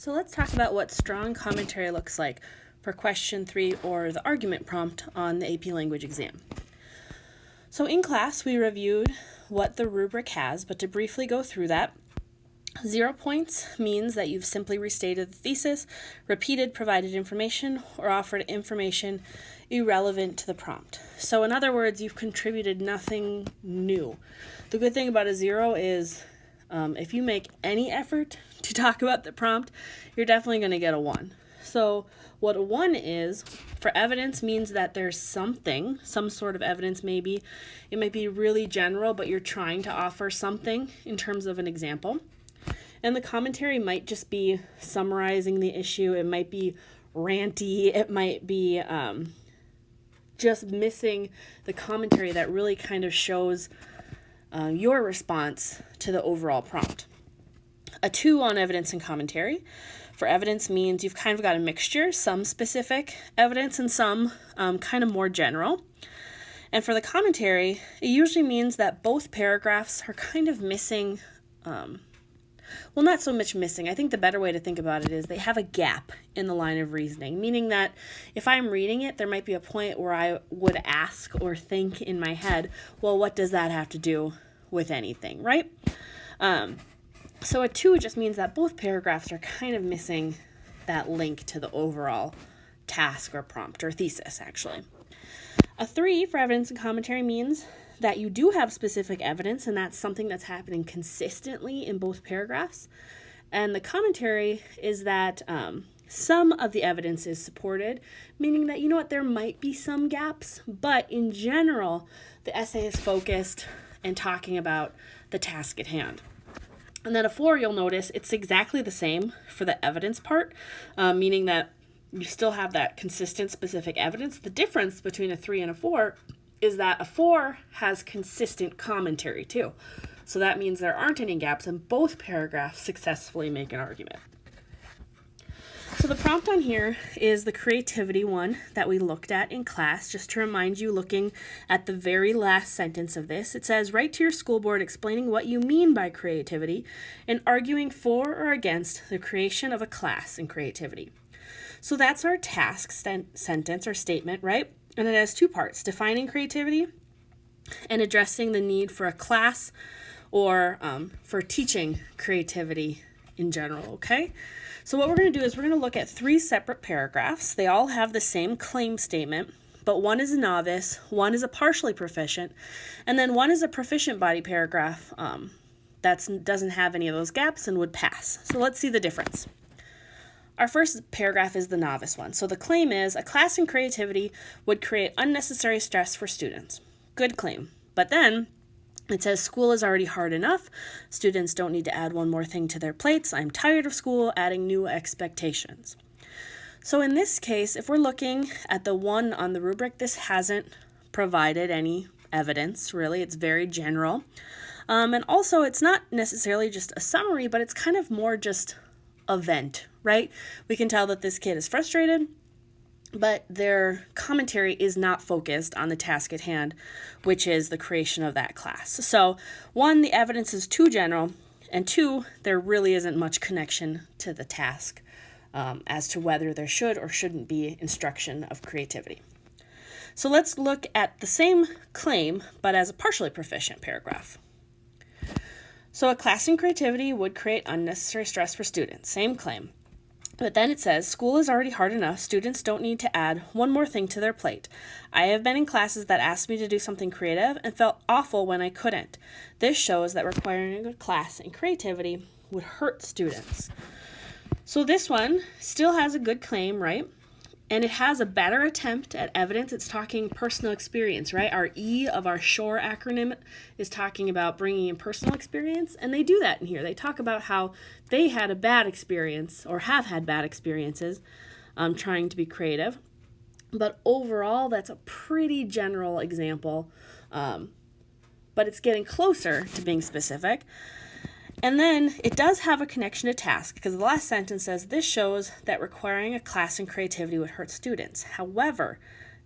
So let's talk about what strong commentary looks like for question 3 or the argument prompt on the AP language exam. So in class, we reviewed what the rubric has, but to briefly go through that, 0 points means that you've simply restated the thesis, repeated provided information, or offered information irrelevant to the prompt. So in other words, you've contributed nothing new. The good thing about a 0 is if you make any effort to talk about the prompt, you're definitely going to get a 1. So what a 1 is, for evidence, means that there's something, some sort of evidence maybe. It might be really general, but you're trying to offer something in terms of an example. And the commentary might just be summarizing the issue. It might be ranty. It might be just missing the commentary that really kind of shows your response to the overall prompt. A 2 on evidence and commentary. For evidence means you've kind of got a mixture, some specific evidence and some kind of more general. And for the commentary, it usually means that both paragraphs are kind of missing, well, not so much missing. I think the better way to think about it is they have a gap in the line of reasoning, meaning that if I'm reading it, there might be a point where I would ask or think in my head, well, what does that have to do with anything, right? So a 2 just means that both paragraphs are kind of missing that link to the overall task or prompt or thesis, actually. A 3 for evidence and commentary means that you do have specific evidence, and that's something that's happening consistently in both paragraphs. And the commentary is that some of the evidence is supported, meaning that, you know what, there might be some gaps, but in general, the essay is focused and talking about the task at hand. And then a 4, you'll notice it's exactly the same for the evidence part, meaning that you still have that consistent specific evidence. The difference between a 3 and a 4 is that a 4 has consistent commentary too. So that means there aren't any gaps and both paragraphs successfully make an argument. So the prompt on here is the creativity one that we looked at in class. Just to remind you, looking at the very last sentence of this, it says, write to your school board explaining what you mean by creativity and arguing for or against the creation of a class in creativity. So that's our task sentence or statement, right? And it has 2 parts, defining creativity and addressing the need for a class or for teaching creativity in general, okay? So what we're going to do is we're going to look at 3 separate paragraphs. They all have the same claim statement, but one is a novice, one is a partially proficient, and then one is a proficient body paragraph that doesn't have any of those gaps and would pass. So let's see the difference. Our first paragraph is the novice one. So the claim is, a class in creativity would create unnecessary stress for students. Good claim. But then it says school is already hard enough. Students don't need to add one more thing to their plates. I'm tired of school adding new expectations. So in this case, if we're looking at the 1 on the rubric, this hasn't provided any evidence, really. It's very general. And also, it's not necessarily just a summary, but it's kind of more just a vent, right? We can tell that this kid is frustrated, but their commentary is not focused on the task at hand, which is the creation of that class. So 1, the evidence is too general, and 2, there really isn't much connection to the task as to whether there should or shouldn't be instruction of creativity. So let's look at the same claim, but as a partially proficient paragraph. So a class in creativity would create unnecessary stress for students. Same claim. But then it says, school is already hard enough. Students don't need to add one more thing to their plate. I have been in classes that asked me to do something creative and felt awful when I couldn't. This shows that requiring a class in creativity would hurt students. So this one still has a good claim, right? And it has a better attempt at evidence. It's talking personal experience, right? Our E of our SHORE acronym is talking about bringing in personal experience. And they do that in here. They talk about how they had a bad experience or have had bad experiences trying to be creative. But overall, that's a pretty general example. But it's getting closer to being specific. And then it does have a connection to task, because the last sentence says, this shows that requiring a class in creativity would hurt students. However,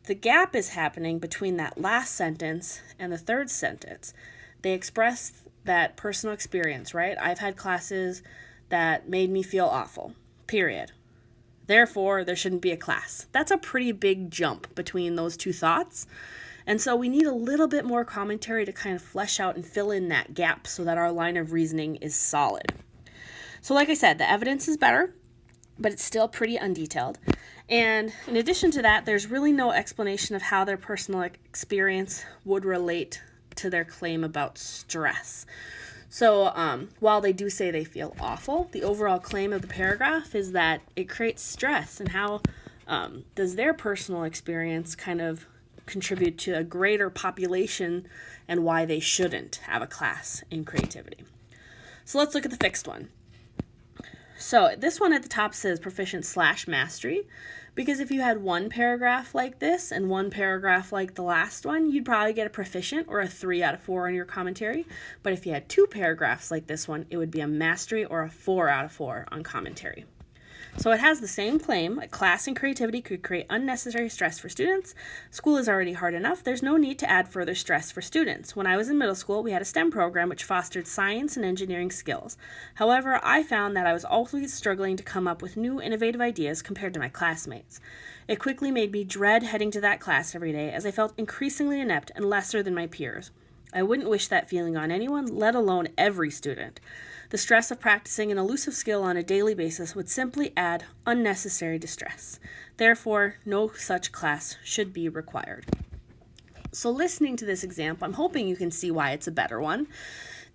the gap is happening between that last sentence and the third sentence. They express that personal experience, right? I've had classes that made me feel awful. period. Therefore, there shouldn't be a class. That's a pretty big jump between those two thoughts. And so we need a little bit more commentary to kind of flesh out and fill in that gap so that our line of reasoning is solid. So like I said, the evidence is better, but it's still pretty undetailed. And in addition to that, there's really no explanation of how their personal experience would relate to their claim about stress. So while they do say they feel awful, the overall claim of the paragraph is that it creates stress. And how does their personal experience kind of contribute to a greater population and why they shouldn't have a class in creativity? So let's look at the fixed one. So this one at the top says Proficient/Mastery, because if you had one paragraph like this and one paragraph like the last one, you'd probably get a Proficient or a 3 out of 4 on your commentary. But if you had 2 paragraphs like this one, it would be a Mastery or a 4 out of 4 on commentary. So it has the same claim: a class in creativity could create unnecessary stress for students. School is already hard enough. There's no need to add further stress for students. When I was in middle school, we had a STEM program which fostered science and engineering skills. However, I found that I was always struggling to come up with new, innovative ideas compared to my classmates. It quickly made me dread heading to that class every day, as I felt increasingly inept and lesser than my peers. I wouldn't wish that feeling on anyone, let alone every student. The stress of practicing an elusive skill on a daily basis would simply add unnecessary distress. Therefore, no such class should be required. So listening to this example, I'm hoping you can see why it's a better one.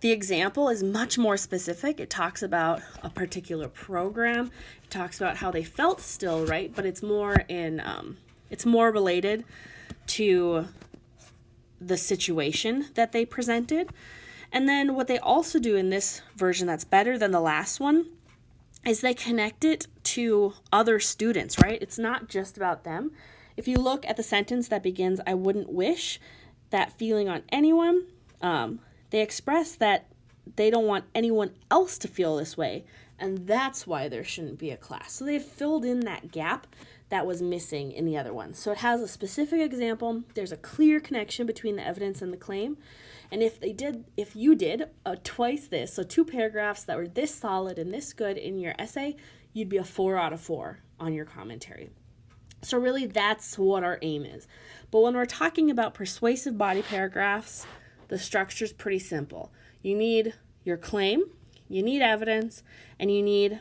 The example is much more specific. It talks about a particular program. It talks about how they felt still, right? But it's more related to the situation that they presented. And then what they also do in this version that's better than the last one is they connect it to other students, right? It's not just about them. If you look at the sentence that begins, I wouldn't wish that feeling on anyone, they express that they don't want anyone else to feel this way, and that's why there shouldn't be a class. So they've filled in that gap that was missing in the other one. So it has a specific example. There's a clear connection between the evidence and the claim. And if you did twice this, so 2 paragraphs that were this solid and this good in your essay, you'd be a 4 out of 4 on your commentary. So really that's what our aim is. But when we're talking about persuasive body paragraphs, the structure is pretty simple. You need your claim, you need evidence, and you need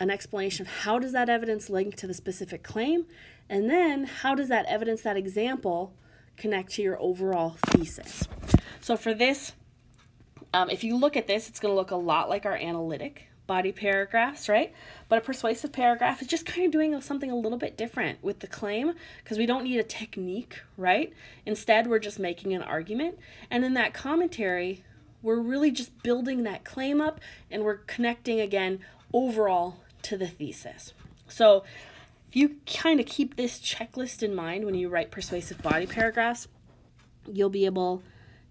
an explanation of how does that evidence link to the specific claim, and then how does that evidence, that example, connect to your overall thesis. So for this, if you look at this, it's going to look a lot like our analytic body paragraphs, right? But a persuasive paragraph is just kind of doing something a little bit different with the claim, because we don't need a technique, right? Instead, we're just making an argument. And in that commentary, we're really just building that claim up, and we're connecting again overall to the thesis. So if you kind of keep this checklist in mind when you write persuasive body paragraphs, you'll be able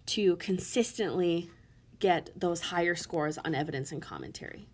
to consistently get those higher scores on evidence and commentary.